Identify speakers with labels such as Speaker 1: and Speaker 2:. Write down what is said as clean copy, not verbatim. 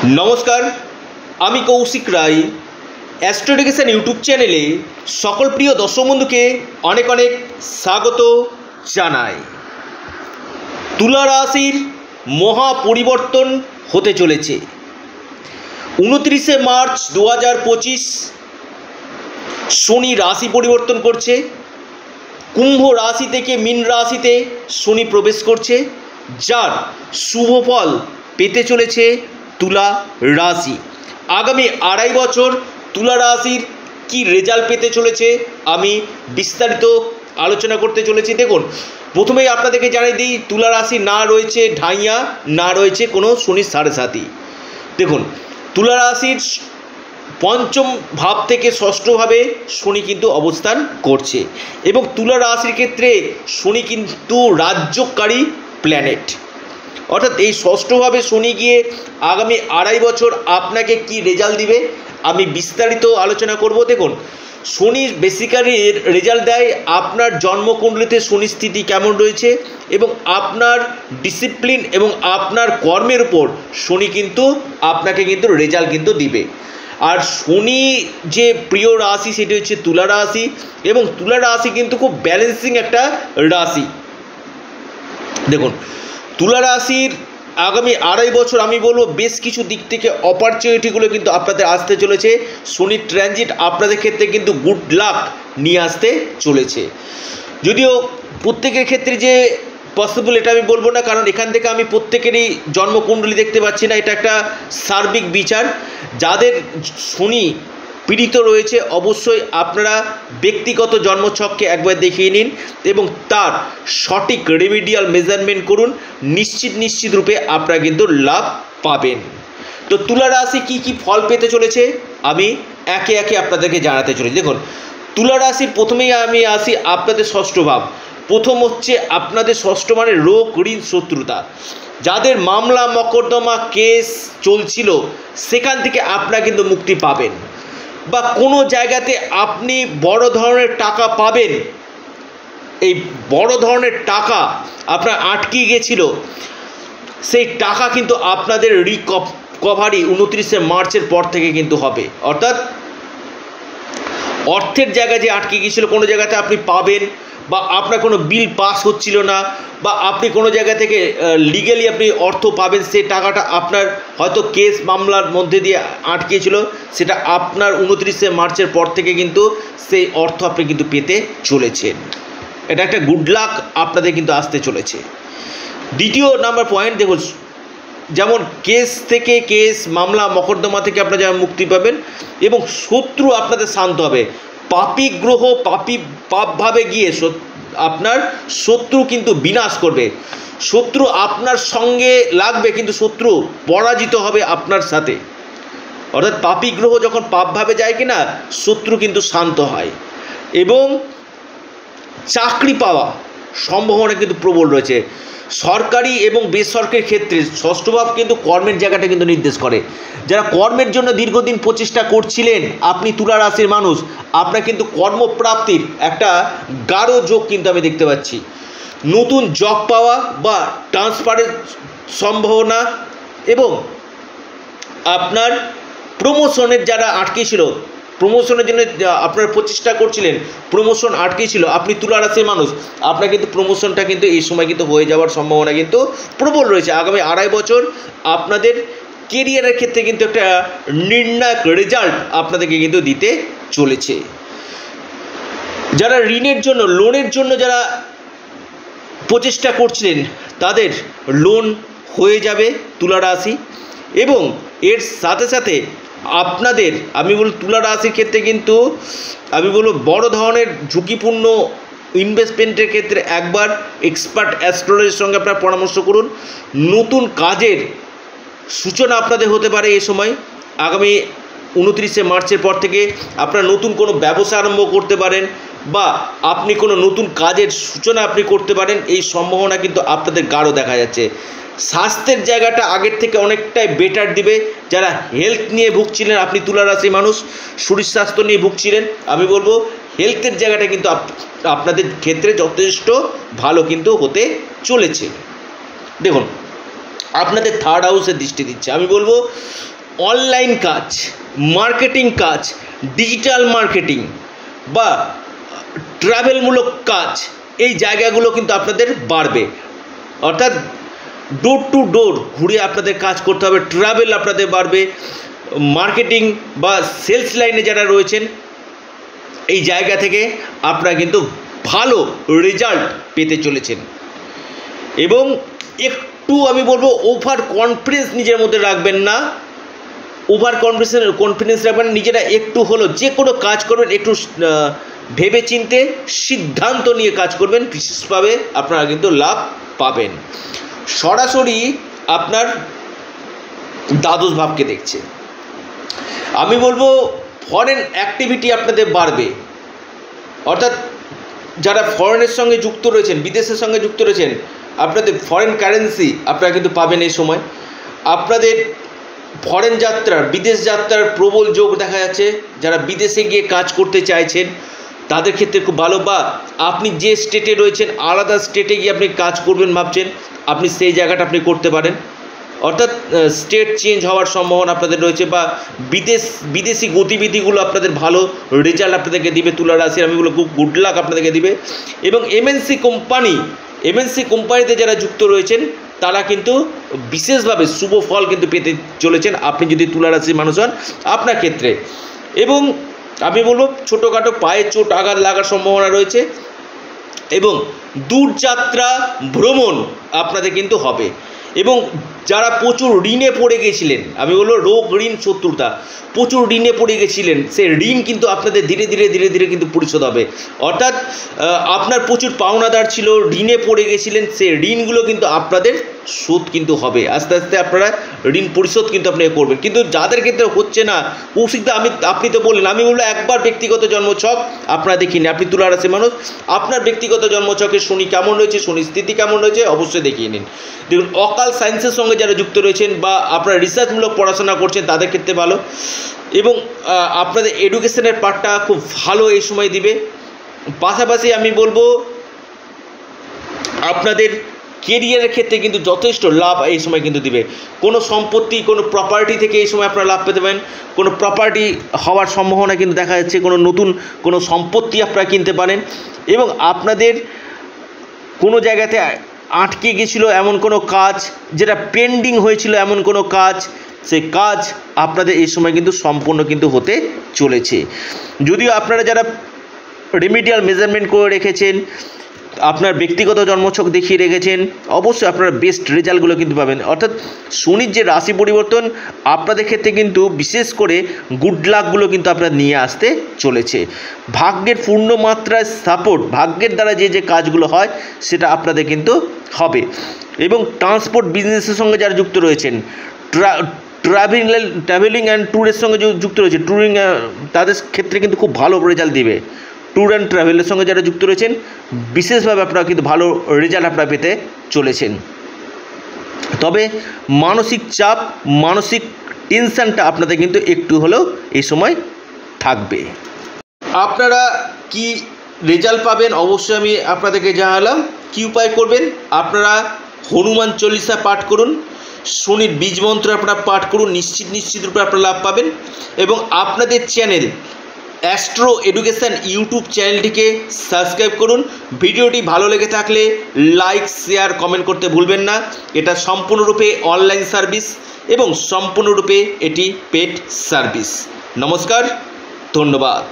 Speaker 1: নমস্কার, আমি কৌশিক রায়। Astro education YouTube চ্যানেলে সকল প্রিয় দর্শক বন্ধুকে অনেক অনেক স্বাগত জানাই। তুলা রাশির মহা পরিবর্তন হতে চলেছে 29শে মার্চ 2025। শনি রাশি পরিবর্তন করছে, কুম্ভ রাশি থেকে মীন রাশিতে শনি প্রবেশ করছে, যার শুভ ফল পেতে চলেছে তুলা রাশি। আগামী 2.5 বছর তুলা রাশির কি রেজাল্ট পেতে চলেছে আমি বিস্তারিত আলোচনা করতে চলেছি। দেখুন, প্রথমেই আপনাদেরকে জানিয়ে দিই, তুলা রাশি না রয়েছে ঢাইয়া, না রয়েছে কোনো শনির সাড়ে সাথী। দেখুন, তুলা রাশির পঞ্চম ভাব থেকে ষষ্ঠভাবে শনি কিন্তু অবস্থান করছে এবং তুলা রাশির ক্ষেত্রে শনি কিন্তু রাজ্যকারী প্ল্যানেট, অর্থাৎ এই ষষ্ঠভাবে শনি গিয়ে আগামী 2.5 বছর আপনাকে কি রেজাল্ট দিবে আমি বিস্তারিত আলোচনা করব। দেখুন, শনি বেসিক্যালি রেজাল্ট দেয় আপনার জন্মকুণ্ডলিতে শনি স্থিতি কেমন রয়েছে এবং আপনার ডিসিপ্লিন এবং আপনার কর্মের উপর শনি কিন্তু আপনাকে কিন্তু রেজাল্ট কিন্তু দিবে। আর শনি যে প্রিয় রাশি সেটি হচ্ছে তুলা রাশি এবং তুলা রাশি কিন্তু খুব ব্যালেন্সিং একটা রাশি। দেখুন, তুলা রাশির আগামী 2.5 বছর আমি বলবো বেশ কিছু দিক থেকে অপরচুনিটিগুলো কিন্তু আপনাদের আসতে চলেছে। শনির ট্রানজিট আপনাদের ক্ষেত্রে কিন্তু গুড লাক নিয়ে আসতে চলেছে, যদিও প্রত্যেকের ক্ষেত্রে যে পসিবল এটা আমি বলবো না, কারণ এখান থেকে আমি প্রত্যেকেরই জন্মকুণ্ডলী দেখতে পাচ্ছি না। এটা একটা সার্বিক বিচার। যাদের শনি পীড়িত রয়েছে অবশ্যই আপনারা ব্যক্তিগত জন্মছককে একবার দেখিয়ে নিন এবং তার সঠিক রেমিডিয়াল মেজারমেন্ট করুন। নিশ্চিত রূপে আপনারা কিন্তু লাভ পাবেন। তো তুলা রাশি কী কী ফল পেতে চলেছে আমি একে একে আপনাদেরকে জানাতে চলেছি। দেখুন, তুলা রাশির প্রথমেই আমি আসি আপনাদের ষষ্ঠ ভাব। প্রথম হচ্ছে আপনাদের ষষ্ঠ মানে রোগ, ঋণ, শত্রুতা। যাদের মামলা মকদ্দমা কেস চলছিল সেখান থেকে আপনারা কিন্তু মুক্তি পাবেন, বা কোনো জায়গাতে আপনি বড় ধরনের টাকা পাবেন। এই বড় ধরনের টাকা আপনার আটকে গেছিল, সেই টাকা কিন্তু আপনাদের রিকভারি 29শে মার্চের পর থেকে কিন্তু হবে। অর্থাৎ অর্থের জায়গায় যে আটকে গিয়েছিল কোনো জায়গাতে আপনি পাবেন, বা আপনার কোনো বিল পাস হচ্ছিল না, বা আপনি কোনো জায়গা থেকে লিগ্যালি আপনি অর্থ পাবেন, সেই টাকাটা আপনার হয়তো কেস মামলার মধ্যে দিয়ে আটকেছিল, সেটা আপনার 29শে মার্চের পর থেকে কিন্তু সেই অর্থ আপনি কিন্তু পেতে চলেছেন। এটা একটা গুড লাক আপনাদের কিন্তু আসতে চলেছে। দ্বিতীয় নাম্বার পয়েন্ট, দেখুন, যেমন কেস মামলা মকদ্দমা থেকে আপনারা যেমন মুক্তি পাবেন এবং শত্রু আপনাদের শান্ত হবে। পাপী গ্রহ পাপভাবে গিয়ে আপনার শত্রু কিন্তু বিনাশ করবে। শত্রু আপনার সঙ্গে লাগবে কিন্তু শত্রু পরাজিত হবে আপনার সাথে। অর্থাৎ পাপী গ্রহ যখন পাপভাবে যায় কিনা শত্রু কিন্তু শান্ত হয় এবং চাকরি পাওয়া সম্ভাবনা কিন্তু প্রবল রয়েছে। সরকারি এবং বেসরকারি ক্ষেত্রে ষষ্ঠভাব কিন্তু কর্মের জায়গাটা কিন্তু নির্দেশ করে। যারা কর্মের জন্য দীর্ঘদিন প্রচেষ্টা করছিলেন, আপনি তুলা রাশির মানুষ, আপনার কিন্তু কর্মপ্রাপ্তির একটা গাঢ় যোগ কিন্তু আমি দেখতে পাচ্ছি। নতুন জব পাওয়া বা ট্রান্সফারের সম্ভাবনা এবং আপনার প্রমোশনের যারা আটকে ছিল, প্রমোশনের জন্য আপনারা প্রচেষ্টা করছিলেন, প্রমোশন আটকে ছিল, আপনি তুলা রাশির মানুষ, আপনার কিন্তু প্রমোশনটা কিন্তু এই সময় কিন্তু হয়ে যাওয়ার সম্ভাবনা কিন্তু প্রবল রয়েছে। আগামী 2.5 বছর আপনাদের কেরিয়ারের ক্ষেত্রে কিন্তু একটা নির্ণায়ক রেজাল্ট আপনাদেরকে কিন্তু দিতে চলেছে। যারা ঋণের জন্য, লোনের জন্য যারা প্রচেষ্টা করছিলেন তাদের লোন হয়ে যাবে তুলা রাশি, এবং এর সাথে সাথে আপনাদের আমি বলব তুলা রাশির ক্ষেত্রে কিন্তু আমি বলব বড় ধরনের ঝুঁকিপূর্ণ ইনভেস্টমেন্টের ক্ষেত্রে একবার এক্সপার্ট অ্যাস্ট্রোলজির সঙ্গে আপনারা পরামর্শ করুন। নতুন কাজের সূচনা আপনাদের হতে পারে এই সময়। আগামী 29শে মার্চের পর থেকে আপনারা নতুন কোনো ব্যবসা আরম্ভ করতে পারেন, বা আপনি কোনো নতুন কাজের সূচনা আপনি করতে পারেন। এই সম্ভাবনা কিন্তু আপনাদের গাঢ় দেখা যাচ্ছে। স্বাস্থ্যের জায়গাটা আগের থেকে অনেকটাই বেটার দিবে। যারা হেলথ নিয়ে ভুগছিলেন, আপনি তুলা রাশি মানুষ, শরীর স্বাস্থ্য নিয়ে ভুগছিলেন, আমি বলবো হেলথের জায়গাটা কিন্তু আপনাদের ক্ষেত্রে যথেষ্ট ভালো কিন্তু হতে চলেছে। দেখুন, আপনাদের থার্ড হাউসের দৃষ্টি দিচ্ছে। আমি বলবো অনলাইন কাজ, মার্কেটিং কাজ, ডিজিটাল মার্কেটিং বা ট্রাভেলমূলক কাজ, এই জায়গাগুলো কিন্তু আপনাদের বাড়বে। অর্থাৎ ডোর টু ডোর ঘুরে আপনাদের কাজ করতে হবে, ট্রাভেল আপনাদের বাড়বে, মার্কেটিং বা সেলস লাইনে যারা রয়েছেন এই জায়গা থেকে আপনারা কিন্তু ভালো রেজাল্ট পেতে চলেছেন। এবং একটু আমি বলবো ওভার কনফিডেন্স নিজের মধ্যে রাখবেন না, ওভার কনফিডেন্স রাখবেন, নিজেরা একটু হলো যে কোনো কাজ করবেন একটু ভেবে চিন্তে সিদ্ধান্ত নিয়ে কাজ করবেন, বিশেষভাবে আপনারা কিন্তু লাভ পাবেন। সরাসরি আপনার দ্বাদশ ভাবকে দেখছে, আমি বলবো ফরেন অ্যাক্টিভিটি আপনাদের বাড়বে। অর্থাৎ যারা ফরেনের সঙ্গে যুক্ত রয়েছেন, বিদেশের সঙ্গে যুক্ত রয়েছেন, আপনাদের ফরেন কারেন্সি আপনারা কিন্তু পাবেন এই সময়। আপনাদের ফরেন যাত্রার, বিদেশ যাত্রার প্রবল যোগ দেখা যাচ্ছে। যারা বিদেশে গিয়ে কাজ করতে চাইছেন তাদের ক্ষেত্রে খুব ভালো, বা আপনি যে স্টেটে রয়েছেন আলাদা স্টেটে গিয়ে আপনি কাজ করবেন ভাবছেন, আপনি সেই জায়গাটা আপনি করতে পারেন। অর্থাৎ স্টেট চেঞ্জ হওয়ার সম্ভাবনা আপনাদের রয়েছে, বা বিদেশি গতিবিধিগুলো আপনাদের ভালো রেজাল্ট আপনাদেরকে দিবে। তুলা রাশির আমি বলবো খুব গুড লাক আপনাদেরকে দিবে। এবং এমএনসি কোম্পানিতে যারা যুক্ত রয়েছেন তারা কিন্তু বিশেষভাবে শুভ ফল কিন্তু পেতে চলেছেন আপনি যদি তুলা রাশির মানুষ হন আপনার ক্ষেত্রে। এবং আমি বলবো ছোটোখাটো পায়ে চোট আঘাত লাগার সম্ভাবনা রয়েছে, এবং দূরযাত্রা ভ্রমণ আপনাদের কিন্তু হবে। এবং যারা প্রচুর ঋণে পড়ে গেছিলেন, আমি বলবো রোগ ঋণ শত্রুতা, প্রচুর ঋণে পড়ে গেছিলেন, সেই ঋণ কিন্তু আপনাদের ধীরে ধীরে কিন্তু পরিশোধ হবে। অর্থাৎ আপনার প্রচুর পাওনাদার ছিল, ঋণে পড়ে গেছিলেন, সেই ঋণগুলো কিন্তু আপনাদের শোধ কিন্তু হবে। আস্তে আস্তে আপনারা ঋণ পরিশোধ কিন্তু আপনি করবেন। কিন্তু যাদের ক্ষেত্রে হচ্ছে না, কৌশিকদা আপনি তো বললেন, আমি বলবো একবার ব্যক্তিগত জন্মছক আপনারা দেখিয়ে নিন। আপনি তুলা রাশির মানুষ, আপনার ব্যক্তিগত জন্মছকে শনি কেমন রয়েছে, শনির স্থিতি কেমন রয়েছে অবশ্যই দেখিয়ে নিন। দেখুন অকাল সায়েন্সের সঙ্গে যারা যুক্ত রয়েছেন বা আপনারা রিসার্চমূলক পড়াশোনা করছেন তাদের ক্ষেত্রে ভালো, এবং আপনাদের এডুকেশনের পার্টটা খুব ভালো এই সময় দিবে। পাশাপাশি আমি বলবো আপনাদের কেরিয়ারের ক্ষেত্রে কিন্তু যথেষ্ট লাভ এই সময় কিন্তু দিবে। কোনো সম্পত্তি, কোনো প্রপার্টি থেকে এই সময় আপনারা লাভ পেতে পারেন। কোনো প্রপার্টি হওয়ার সম্ভাবনা কিন্তু দেখা যাচ্ছে, কোনো নতুন কোনো সম্পত্তি আপনারা কিনতে পারেন। এবং আপনাদের কোনো জায়গাতে আটকে গেছিলো এমন কোনো কাজ, যেটা পেন্ডিং হয়েছিল এমন কোনো কাজ, সেই কাজ আপনাদের এই সময় কিন্তু সম্পূর্ণ কিন্তু হতে চলেছে। যদিও আপনারা যারা রেমিডিয়াল মেজারমেন্ট করে রেখেছেন, আপনার ব্যক্তিগত জন্মছক দেখিয়ে রেখেছেন, অবশ্যই আপনারা বেস্ট রেজাল্টগুলো কিন্তু পাবেন। অর্থাৎ শনির যে রাশি পরিবর্তন আপনাদের ক্ষেত্রে কিন্তু বিশেষ করে গুড লাকগুলো কিন্তু আপনার নিয়ে আসতে চলেছে। ভাগ্যের পূর্ণ মাত্রায় সাপোর্ট, ভাগ্যের দ্বারা যে কাজগুলো হয় সেটা আপনাদের কিন্তু হবে। এবং ট্রান্সপোর্ট বিজনেসের সঙ্গে যারা যুক্ত রয়েছেন, ট্রাভেলিং অ্যান্ড ট্যুরের সঙ্গে যুক্ত রয়েছে, ট্যুরিং, তাদের ক্ষেত্রে কিন্তু খুব ভালো রেজাল্ট দিবে। ট্যুর অ্যান্ড ট্রাভেলের সঙ্গে যারা যুক্ত রয়েছেন বিশেষভাবে আপনারা কিন্তু ভালো রেজাল্ট আপনারা পেতে চলেছেন। তবে মানসিক চাপ, মানসিক টেনশানটা আপনাদের কিন্তু একটু হলেও এই সময় থাকবে। আপনারা কি রেজাল্ট পাবেন অবশ্যই আমি আপনাদেরকে জানালাম। কী উপায় করবেন, আপনারা হনুমান চল্লিশা পাঠ করুন, শনির বীজ মন্ত্র আপনারা পাঠ করুন, নিশ্চিত রূপে আপনারা লাভ পাবেন। এবং আপনাদের চ্যানেল অ্যাস্ট্রো এডুকেশান ইউটিউব চ্যানেলটিকে সাবস্ক্রাইব করুন। ভিডিওটি ভালো লেগে থাকলে লাইক, শেয়ার, কমেন্ট করতে ভুলবেন না। এটা সম্পূর্ণরূপে অনলাইন সার্ভিস এবং সম্পূর্ণরূপে এটি পেড সার্ভিস। নমস্কার, ধন্যবাদ।